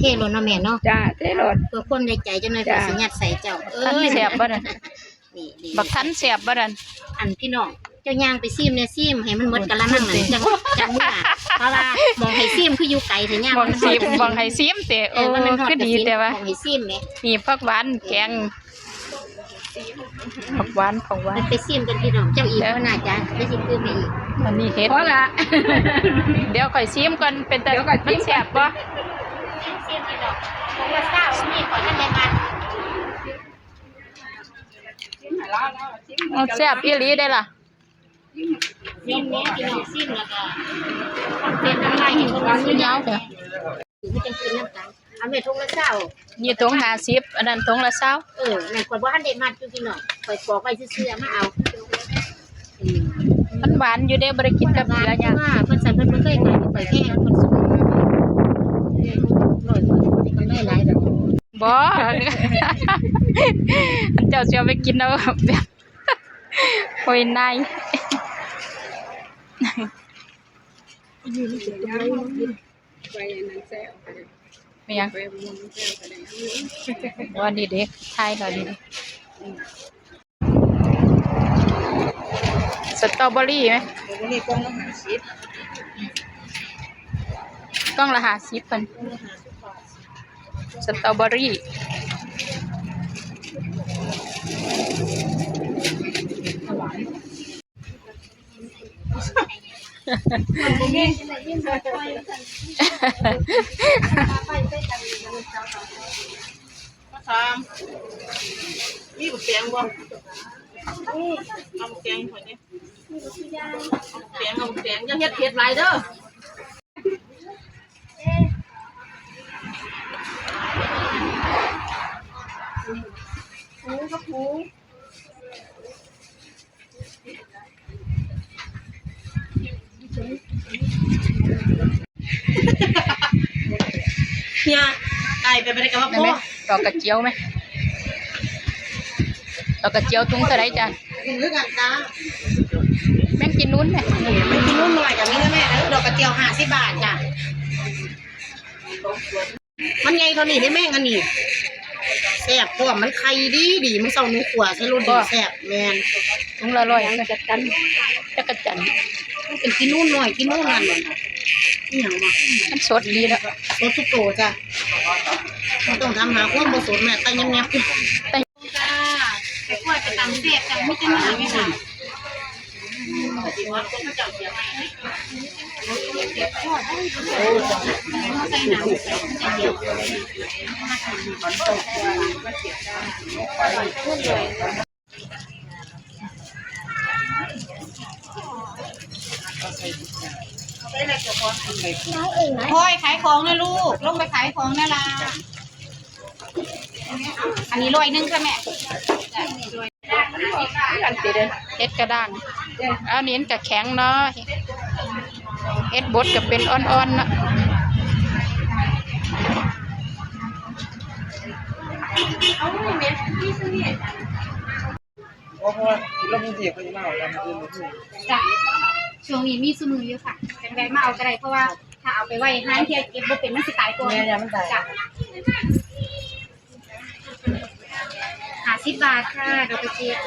เทโลเนาะแม่เนาะจ้าเทโลดเพื่อคนได้ใจจังหน่อยก็สิยัดใส่เจ้าทันแซ่บบ่นั่นนี่บักทันแซ่บบ่นั่นอันพี่น้องเจ้าย่างไปซิมเนี่ยซิมให้มันหมดกะละมังนั่นจังมื้อเพราะว่ามองให้ซิมคืออยู่ไกลแต่ย่างบ่ซิมบ่ให้ซิมเตะโอ้คือดีแต่ว่ามองให้ซิมเนี่ยนี่ผักหวานแกงผักหวานของหวานไปซิมกันพี่น้องเจ้าอีกบ่น่าจะได้สิคือให้อีกอันนี้เฮ็ดพอละเดี๋ยวค่อยซิมก่อนเป็นแต่มันแซ่บบ่ซิมพี่น้องผมว่าเศร้านี่ขอท่านได้มาแซ่บอีหลีได้ล่ะซิมเนี่ยพี่น้องซิมแล้วก็เป็นน้ำลายเห็นคนซื้อยาวเถอะไม่จังกินน้ำตาลอันนี้ถุงละเศร้านี่ถุง50อันนั้นถุงละ20ในขวดว่าอันเด็ดมัดอยู่พี่น้องคอยปอกไปซื้อมาเอามันหวานอยู่เด้บ่ได้กินกับเกลือหยังว่าเพิ่นสั่นเพิ่นบ่เคยขายไปแค่คนสูง100คนนี่ก็ไม่หลายดอกบ่เจ้าสิเอาไปกินเอาแบบโอ้ยนายไม่ยังวันนี้เด็กไทยเราดีสตรอเบอรี่ไหมกล้องละ50เพิ่นสตรอเบอรี่นี่บุกเตียงบ่เอาบุกเตียงคนนี้เอาบุกเตียงอย่าเฮ็ดเผ็ดหลายเด้อหูกับหูเนี่ยไก่ไปกับว่าโป๊ะดอกกระเจียวไหมดอกกระเจียวถุงเท่าไรจ้ะกินด้วยกันจ้าแม่งกินนู้นไหมไม่กินนู้นหน่อยกับนี้นะแม่ดอกกระเจียว50 บาทจ้ะมันไงเขาหนีได้แม่งอันนี้แซ่บพวกมันไข่ดีมันเศร้าหนูขวใช้รสดีแซ่บแมนถุงละ100จักระจันเป็นกินนู่นหน่อยกินนู่นนั่นนี่อย่างมามันสดดีแล้วสดทุกโตจ้ะไม่ต้องทำหาความผสมแม่แต่ยังจ้าไปค่อยไปตำแซ่บจังไม่จะหนาไม่ค่ะใส่หนังพ่อยขายของนะลูกลงไปขายของนะล่ะอันนี้100ใช่ไหมอันติดเลยเฮ็ดกระด้างอันนี้กระแข็งเนาะเฮ็ดบดก็เป็นอ่อนๆเนาะเพราะว่าเราไม่เสียคนมาเอาแล้วมันอื่นจ้ะช่วงนี้มีสมือเยอะค่ะแต่แบมาเอาก็ได้เพราะว่าถ้าเอาไปไว้ห้างเที่ยวเก็บบ่เป็นมันสิตายก่อนจ้ะ50 บาทค่ะดอกกระเจียว